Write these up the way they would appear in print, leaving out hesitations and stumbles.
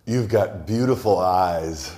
You've got beautiful eyes.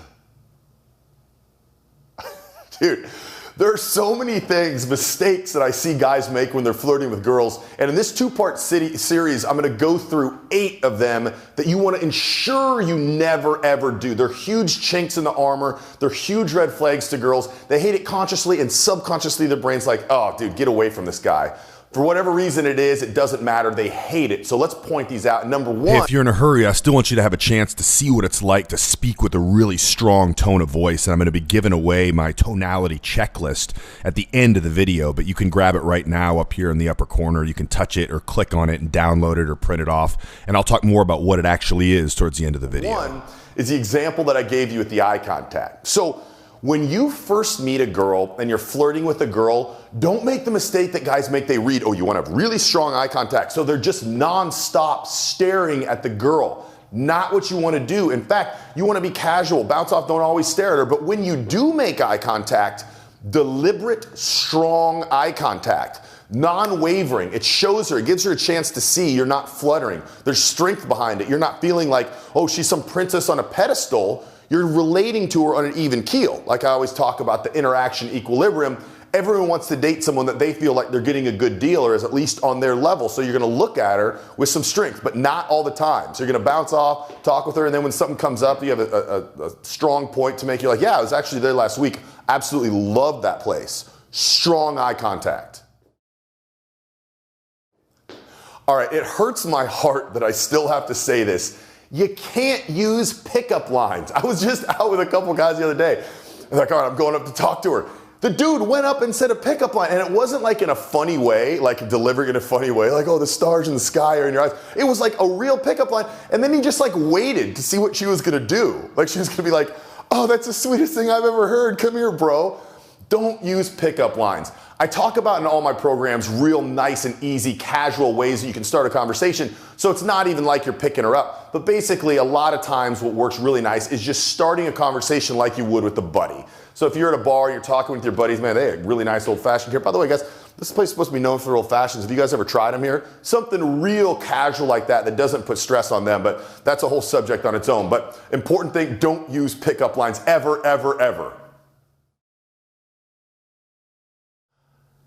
Dude, there are so many mistakes that I see guys make when they're flirting with girls. And in this two-part series, I'm gonna go through 8 of them that you wanna ensure you never ever do. They're huge chinks in the armor. They're huge red flags to girls. They hate it consciously, and subconsciously their brain's like, oh dude, get away from this guy. For whatever reason it is, it doesn't matter. They hate it. So let's point these out. Number 1. Hey, if you're in a hurry, I still want you to have a chance to see what it's like to speak with a really strong tone of voice. And I'm going to be giving away my tonality checklist at the end of the video, but you can grab it right now up here in the upper corner. You can touch it or click on it and download it or print it off. And I'll talk more about what it actually is towards the end of the video. 1 is the example that I gave you with the eye contact. So when you first meet a girl and you're flirting with a girl, don't make the mistake that guys make. They read, oh, you want to have really strong eye contact. So they're just nonstop staring at the girl. Not what you want to do. In fact, you want to be casual, bounce off, don't always stare at her. But when you do make eye contact, deliberate, strong eye contact, non-wavering. It shows her, it gives her a chance to see you're not fluttering. There's strength behind it. You're not feeling like, oh, she's some princess on a pedestal. You're relating to her on an even keel. Like I always talk about the interaction equilibrium. Everyone wants to date someone that they feel like they're getting a good deal or is at least on their level. So you're gonna look at her with some strength, but not all the time. So you're gonna bounce off, talk with her, and then when something comes up, you have a strong point to make. You're like, yeah, I was actually there last week. Absolutely loved that place. Strong eye contact. All right, it hurts my heart that I still have to say this. You can't use pickup lines. I was just out with a couple guys the other day. I'm like, all right, I'm going up to talk to her. The dude went up and said a pickup line, and it wasn't like in a funny way, like delivering in a funny way, like, oh, the stars in the sky are in your eyes. It was like a real pickup line, and then he just like waited to see what she was gonna do. Like she was gonna be like, oh, that's the sweetest thing I've ever heard. Come here, bro. Don't use pickup lines. I talk about in all my programs real nice and easy casual ways that you can start a conversation, so it's not even like you're picking her up. But basically a lot of times what works really nice is just starting a conversation like you would with a buddy. So if you're at a bar, you're talking with your buddies, man, they have really nice old fashioned here. By the way, guys, this place is supposed to be known for old fashions. Have you guys ever tried them here? Something real casual like that doesn't put stress on them, but that's a whole subject on its own. But important thing, don't use pickup lines ever, ever, ever.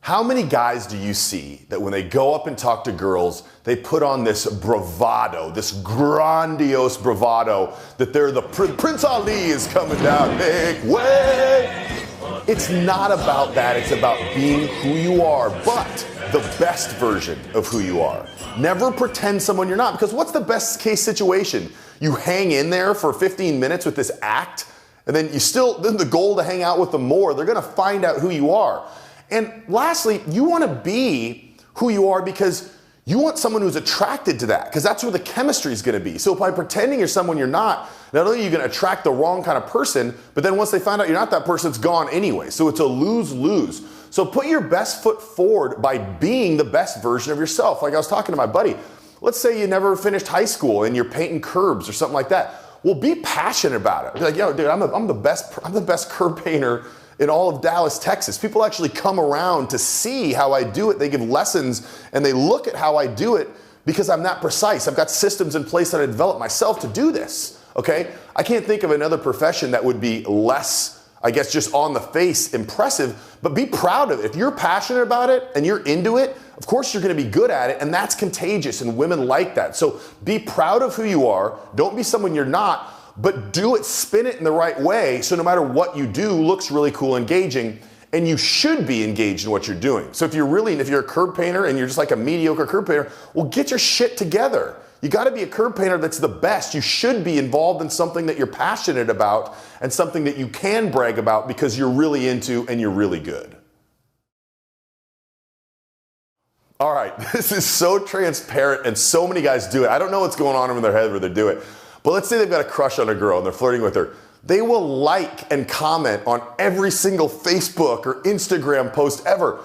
How many guys do you see that when they go up and talk to girls, they put on this bravado, this grandiose bravado, that they're the Prince Ali is coming down, make way. It's not about that, it's about being who you are, but the best version of who you are. Never pretend someone you're not, because what's the best case situation? You hang in there for 15 minutes with this act, and then then the goal to hang out with them more, they're gonna find out who you are. And lastly, you want to be who you are because you want someone who's attracted to that, because that's where the chemistry is going to be. So by pretending you're someone you're not only are you going to attract the wrong kind of person, but then once they find out you're not that person, it's gone anyway. So it's a lose-lose. So put your best foot forward by being the best version of yourself. Like I was talking to my buddy. Let's say you never finished high school and you're painting curbs or something like that. Well, be passionate about it. Be like, yo, dude, I'm the best curb painter in all of Dallas, Texas. People actually come around to see how I do it. They give lessons and they look at how I do it because I'm that precise. I've got systems in place that I developed myself to do this, okay? I can't think of another profession that would be less, I guess, just on the face impressive, but be proud of it. If you're passionate about it and you're into it, of course you're gonna be good at it, and that's contagious, and women like that. So be proud of who you are. Don't be someone you're not, but do it, spin it in the right way, so no matter what you do, looks really cool, engaging, and you should be engaged in what you're doing. So if you're a curb painter and you're just like a mediocre curb painter, well, get your shit together. You gotta be a curb painter that's the best. You should be involved in something that you're passionate about and something that you can brag about because you're really into and you're really good. All right, this is so transparent and so many guys do it. I don't know what's going on in their head where they do it. But let's say they've got a crush on a girl and they're flirting with her. They will like and comment on every single Facebook or Instagram post ever.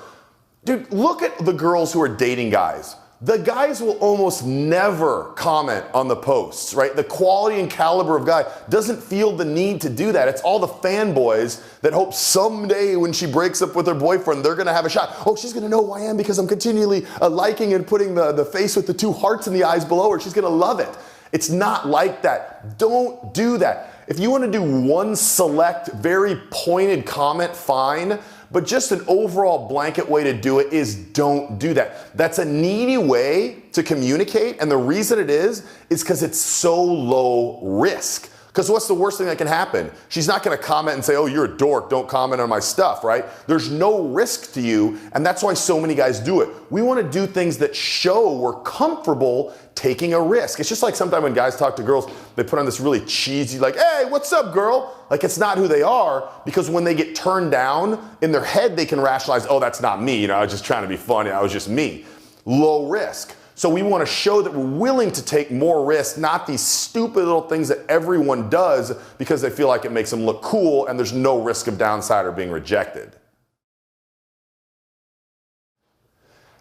Dude, look at the girls who are dating guys. The guys will almost never comment on the posts, right? The quality and caliber of guy doesn't feel the need to do that. It's all the fanboys that hope someday when she breaks up with her boyfriend, they're gonna have a shot. Oh, she's gonna know who I am because I'm continually liking and putting the face with the 2 hearts in the eyes below her. She's gonna love it. It's not like that. Don't do that. If you want to do one select, very pointed comment, fine. But just an overall blanket way to do it is don't do that. That's a needy way to communicate. And the reason it is because it's so low risk. Because what's the worst thing that can happen? She's not going to comment and say, oh, you're a dork, don't comment on my stuff, right? There's no risk to you, and that's why so many guys do it. We want to do things that show we're comfortable taking a risk. It's just like sometimes when guys talk to girls, they put on this really cheesy, like, hey, what's up, girl? Like, it's not who they are, because when they get turned down, in their head, they can rationalize, oh, that's not me. I was just trying to be funny. I was just me. Low risk. So we want to show that we're willing to take more risks, not these stupid little things that everyone does because they feel like it makes them look cool and there's no risk of downside or being rejected.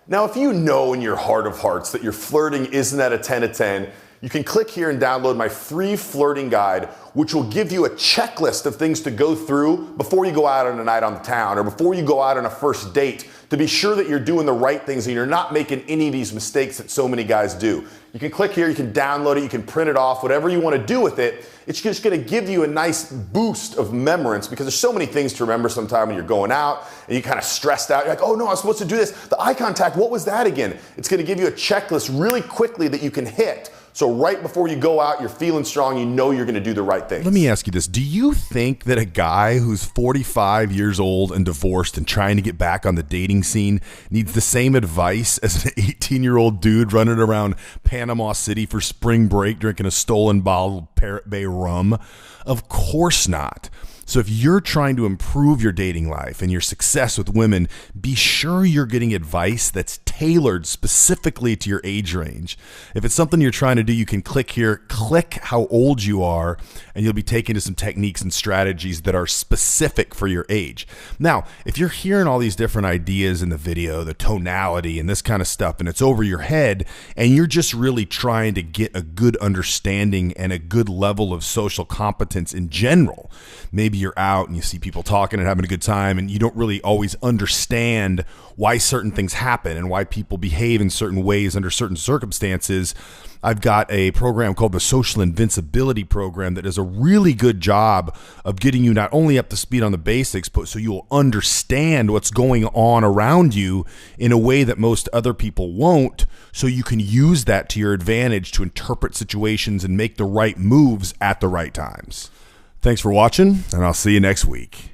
Now, if you know in your heart of hearts that your flirting isn't at a 10 of 10, you can click here and download my free flirting guide, which will give you a checklist of things to go through before you go out on a night on the town or before you go out on a first date to be sure that you're doing the right things and you're not making any of these mistakes that so many guys do. You can click here, you can download it, you can print it off, whatever you want to do with it. It's just going to give you a nice boost of remembrance because there's so many things to remember sometime when you're going out and you kind of stressed out. You're like, oh no, I'm supposed to do this. The eye contact, what was that again? It's going to give you a checklist really quickly that you can hit. So right before you go out, you're feeling strong, you know you're going to do the right thing. Let me ask you this. Do you think that a guy who's 45 years old and divorced and trying to get back on the dating scene needs the same advice as an 18-year-old dude running around Panama City for spring break drinking a stolen bottle of Parrot Bay rum? Of course not. So if you're trying to improve your dating life and your success with women, be sure you're getting advice that's tailored specifically to your age range. If it's something you're trying to do, you can click here, click how old you are, and you'll be taken to some techniques and strategies that are specific for your age. Now, if you're hearing all these different ideas in the video, the tonality and this kind of stuff, and it's over your head, and you're just really trying to get a good understanding and a good level of social competence in general, maybe you're out and you see people talking and having a good time and you don't really always understand why certain things happen and why people behave in certain ways under certain circumstances, I've got a program called the Social Invincibility Program that does a really good job of getting you not only up to speed on the basics, but so you'll understand what's going on around you in a way that most other people won't, so you can use that to your advantage to interpret situations and make the right moves at the right times. Thanks for watching, and I'll see you next week.